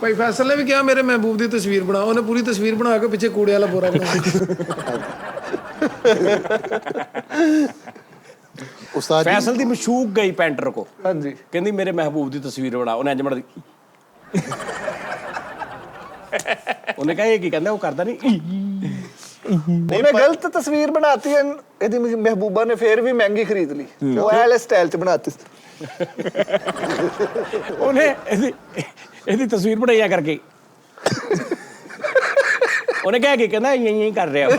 ਭਾਈ ਫੈਸਲ ਨੇ ਵੀ ਕਿਹਾ ਮੇਰੇ ਮਹਿਬੂਬ ਦੀ ਤਸਵੀਰ ਬਣਾ, ਉਹਨੇ ਪੂਰੀ ਤਸਵੀਰ ਬਣਾ ਕੇ ਪਿੱਛੇ ਕੂੜੇ ਵਾਲਾ ਬੋਰਾ ਬਣਾ ਉਸਤਾਦ ਜੀ ਫੈਸਲ ਦੀ ਮਸ਼ੂਕ ਗਈ ਪੈਂਟਰ ਕੋ, ਹਾਂਜੀ ਕਹਿੰਦੀ ਮੇਰੇ ਮਹਿਬੂਬ ਦੀ ਤਸਵੀਰ ਬਣਾ, ਉਹਨੇ ਇੰਜ ਬਣਾ ਦਿੱਤੀ। ਉਹਨੇ ਕਹਾ ਇਹ ਕੀ ਕਹਿੰਦਾ, ਉਹ ਕਰਦਾ ਨਹੀਂ। ਉਹਨੇ ਗਲਤ ਤਸਵੀਰ ਬਣਾਤੀ ਇਹਦੀ ਮਹਿਬੂਬਾ ਨੇ ਫੇਰ ਵੀ ਮਹਿੰਗੀ ਖਰੀਦ ਲਈ, ਉਹ ਐਲੇ ਸਟਾਈਲ ਚ ਬਣਾਤੀ। ਉਹਨੇ ਇਹਦੀ ਤਸਵੀਰ ਬਣਾਈਆ ਕਰਕੇ ਉਹਨੇ ਕਿਹਾ ਕਿ ਕਹਿੰਦਾ ਇਹੀ ਕਰ ਰਿਹਾ।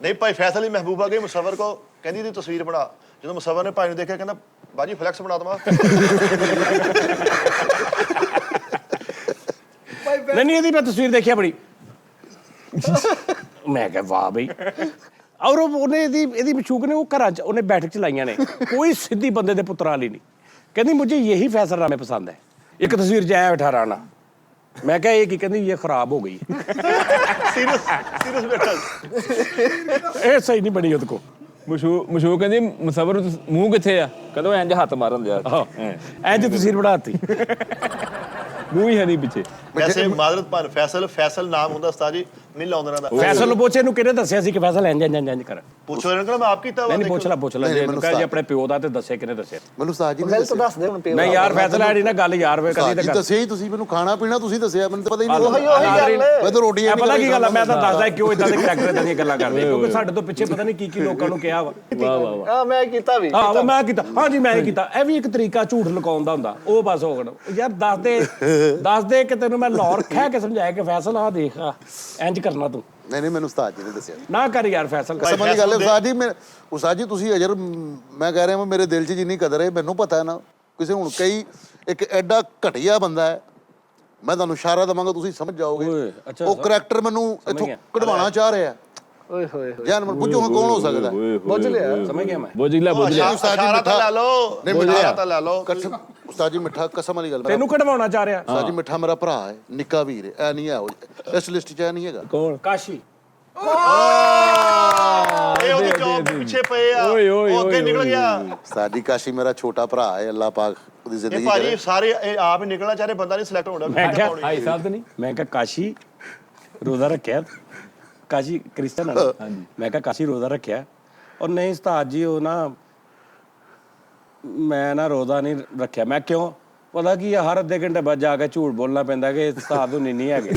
ਨਹੀਂ ਭਾਈ ਫੈਸਲ ਹੀ ਮਹਿਬੂਬਾ ਗਈ ਮੁਸੱਵਰ ਕੋ, ਕਹਿੰਦੀ ਦੀ ਤਸਵੀਰ ਬਣਾ। ਜਦੋਂ ਮੁਸੱਵਰ ਨੇ ਭਾਈ ਨੂੰ ਦੇਖਿਆ ਕਹਿੰਦਾ ਬਾਜੀ ਫਲੈਕਸ ਬਣਾ ਦਵਾਂ। ਨਹੀਂ ਇਹਦੀ ਮੈਂ ਤਸਵੀਰ ਦੇਖਿਆ ਬੜੀ, ਮੈਂ ਕਿਹਾ ਵਾਹ ਬਈ। ਔਰ ਉਹਨੇ ਇਹਦੀ ਮਸ਼ੂਕ ਨੇ ਉਹ ਘਰਾਂ 'ਚ ਉਹਨੇ ਬੈਠਕ 'ਚ ਲਾਈਆਂ ਨੇ, ਕੋਈ ਸਿੱਧੀ ਬੰਦੇ ਦੇ ਪੁੱਤਰਾਂ ਵਾਲੀ ਨਹੀਂ। ਕਹਿੰਦੀ ਮੁਝੇ ਯਹੀ ਫੈਸਲਨਾਮੇ ਪਸੰਦ ਹੈ। ਇੱਕ ਤਸਵੀਰ 'ਚ ਆਇਆ ਬੈਠਾ ਰਾਣਾ, ਮੈਂ ਕਿਹਾ ਇਹ ਕੀ, ਕਹਿੰਦੀ ਇਹ ਖਰਾਬ ਹੋ ਗਈ। ਸੀਰੀਅਸ ਬੈਠਾ ਇਹ ਸਹੀ ਨਹੀਂ ਬਣੀ ਉਹਦੇ ਕੋ। ਮਸ਼ਹੂਰ ਕਹਿੰਦੀ ਮੁਸੱਵਰ ਮੂੰਹ ਕਿੱਥੇ ਆ, ਕਹਿੰਦਾ ਇੰਜ ਹੱਥ ਮਾਰਨ ਦਿਆ, ਇੰਜ ਤਸਵੀਰ ਬਣਾਤੀ, ਮੂੰਹ ਹੀ ਹੈ ਨਹੀਂ ਪਿੱਛੇ। ਵੈਸੇ ਮਾਜ਼ਰਤ ਭਾਨ ਫੈਸਲ ਨਾਮ ਹੁੰਦਾ ਉਸਤਾਦ ਜੀ, ਨਹੀਂ ਲਾਉਂਦਾ ਨਾ ਦਾ। ਫੈਸਲ ਨੂੰ ਪੁੱਛੇ ਨੂੰ ਕਿਹਨੇ ਦੱਸਿਆ ਸੀ ਕਿ ਫੈਸਲ ਇੰਜ ਕਰ। ਪੁੱਛੋ ਇਹਨਾਂ ਕੋਲ, ਮੈਂ ਆਪ ਕੀਤਾ ਵਾ। ਨਹੀਂ ਪੁੱਛ ਲੈ ਜੇ ਤੂੰ ਕਹੇ ਜੀ ਆਪਣੇ ਪਿਓ ਦਾ ਤੇ ਦੱਸੇ ਕਿਹਨੇ ਦੱਸਿਆ। ਮੈਨੂੰ ਉਸਤਾਦ ਜੀ ਨੇ ਗਲਤ ਦੱਸ ਦੇ ਹੁਣ ਪਿਓ। ਨਹੀਂ ਯਾਰ ਫੈਸਲ ਆੜੀ ਨਾ ਗੱਲ ਯਾਰ ਵੇ ਕਦੀ ਜੀ ਤਾਂ ਦੱਸਿਆ ਹੀ ਤੁਸੀਂ, ਮੈਨੂੰ ਖਾਣਾ ਪੀਣਾ ਤੁਸੀਂ ਦੱਸਿਆ, ਮੈਨੂੰ ਤਾਂ ਪਤਾ ਹੀ ਨਹੀਂ। ਉਹੀ ਗੱਲ ਮੈਂ ਤਾਂ ਰੋਟੀਆਂ ਪਤਾ ਕੀ ਗੱਲ ਆ, ਮੈਂ ਤਾਂ ਦੱਸਦਾ ਕਿਉਂ ਇਦਾਂ ਦੇ ਕਰੈਕਟਰ ਇਦਾਂ ਦੀਆਂ ਗੱਲਾਂ ਕਰਦੇ, ਕਿਉਂਕਿ ਸਾਡੇ ਤੋਂ ਪਿੱਛੇ ਪਤਾ ਨਹੀਂ ਕੀ ਲੋਕਾਂ ਨੂੰ ਕਿਹਾ ਵਾ। ਹਾਂ ਮੈਂ ਕੀਤਾ ਵੀ। ਹਾਂ ਮੈਂ ਕੀਤਾ, ਹਾਂਜੀ ਮੈਂ ਕੀਤਾ। ਇਹ ਵੀ ਇੱਕ ਤਰੀਕਾ ਝੂਠ ਲੁਕਾਉਣ ਦਾ ਹੁੰਦਾ, ਉਹ ਬਸ ਹੋ ਗਿਆ ਯਾਰ। ਦੱਸ ਦੇ ਕਿ ਤੈਨੂੰ ਮੈਂ ਲਾਹੌਰ ਖਹਿ ਕੇ ਸਮਝਾਇਆ ਕਿ ਫੈਸਲ ਆ ਦੇਖ ਇੰਜ ਕਰਨਾ ਤੂੰ। ਨਹੀਂ ਮੈਨੂੰ ਉਸਤਾਦ ਜੀ ਨੇ ਦੱਸਿਆ। ਨਾ ਕਰ ਯਾਰ ਫੈਸਲ। ਕਸਮ ਵਾਲੀ ਗੱਲ ਹੈ ਉਸਤਾਦ ਜੀ ਤੁਸੀਂ ਅਜਰ, ਮੈਂ ਕਹਿ ਰਿਹਾ ਮੇਰੇ ਦਿਲ 'ਚ ਜਿੰਨੀ ਕਦਰ ਹੈ ਮੈਨੂੰ ਪਤਾ ਹੈ ਨਾ। ਕਿਸੇ ਹੁਣ ਕਈ ਇੱਕ ਐਡਾ ਘਟੀਆ ਬੰਦਾ ਹੈ, ਮੈਂ ਤੁਹਾਨੂੰ ਇਸ਼ਾਰਾ ਦੇਵਾਂਗਾ ਤੁਸੀਂ ਸਮਝ ਜਾਓਗੇ। ਉਹ ਕਰੈਕਟਰ ਮੈਨੂੰ ਇੱਥੋਂ ਕਢਵਾਉਣਾ ਚਾਹ ਰਿਹਾ। ਓਏ ਹੋਏ ਜਾਨ ਮਨ ਪੁੱਛੋ ਹਾਂ ਕੌਣ ਹੋ ਸਕਦਾ। ਬੁੱਝ ਲਿਆ, ਸਮਝ ਗਿਆ ਮੈਂ। ਬੁੱਝ ਲਿਆ ਇਸ਼ਾਰਾ ਤਾਂ ਲੈ ਲਓ, ਨਹੀਂ ਇਸ਼ਾਰਾ ਤਾਂ ਲੈ ਲਓ। ਉਸਤਾਦ ਜੀ ਮਿੱਠਾ ਕਸਮ ਵਾਲੀ ਗੱਲ, ਤੈਨੂੰ ਕਢਵਾਉਣਾ ਚਾਹ ਰਿਹਾ। ਉਸਤਾਦ ਜੀ ਮਿੱਠਾ ਮੇਰਾ ਭਰਾ ਹੈ, ਨਿੱਕਾ ਵੀਰ ਹੈ, ਇਹ ਨਹੀਂ ਹੈ ਇਸ ਲਿਸਟ 'ਚ ਇਹ ਨਹੀਂ ਹੈਗਾ। ਕੌਣ? ਕਾਸ਼ੀ। ਇਹ ਉਹਦੀ ਜੌਬ ਪਿੱਛੇ ਪਏ ਆ, ਉਹ ਅੱਗੇ ਨਿਕਲ ਗਿਆ। ਉਸਤਾਦ ਜੀ ਕਾਸ਼ੀ ਮੇਰਾ ਛੋਟਾ ਭਰਾ ਹੈ, ਅੱਲਾਹ ਪਾਕ ਉਹਦੀ ਇਹ ਜ਼ਿੰਦਗੀ ਭਾਜੀ ਕਰੇ। ਸਾਰੇ ਇਹ ਆਪ ਹੀ ਨਿਕਲਣਾ ਚਾਹ ਰਹੇ, ਬੰਦਾ ਨਹੀਂ ਸਿਲੈਕਟ ਹੋਣਾ। ਮੈਂ ਕਿਹਾ ਭਾਈ ਸਾਹਿਬ ਤੇ ਨਹੀਂ। ਮੈਂ ਕਿਹਾ ਕਾਸ਼ੀ ਰੋਜ਼ਾ ਰੱਖਿਆ, ਕਾਸ਼ੀ ਕ੍ਰਿਸਚਨ ਹੈ। ਮੈਂ ਕਿਹਾ ਕਾਸ਼ੀ ਰੋਜ਼ਾ ਰੱਖਿਆ, ਔਰ ਨਹੀਂ ਉਸਤਾਦ ਜੀ ਉਹ ਨਾ ਮੈਂ ਨਾ ਰੋਜ਼ਾ ਨਹੀਂ ਰੱਖਿਆ। ਮੈਂ ਕਿਉਂ? ਪਤਾ ਕੀ ਆ, ਹਰ ਅੱਧੇ ਘੰਟੇ ਬਾਅਦ ਜਾ ਕੇ ਝੂਠ ਬੋਲਣਾ ਪੈਂਦਾ ਕਿ ਉਸਤਾਦ ਨੂੰ ਨਹੀਂ ਹੈਗੇ।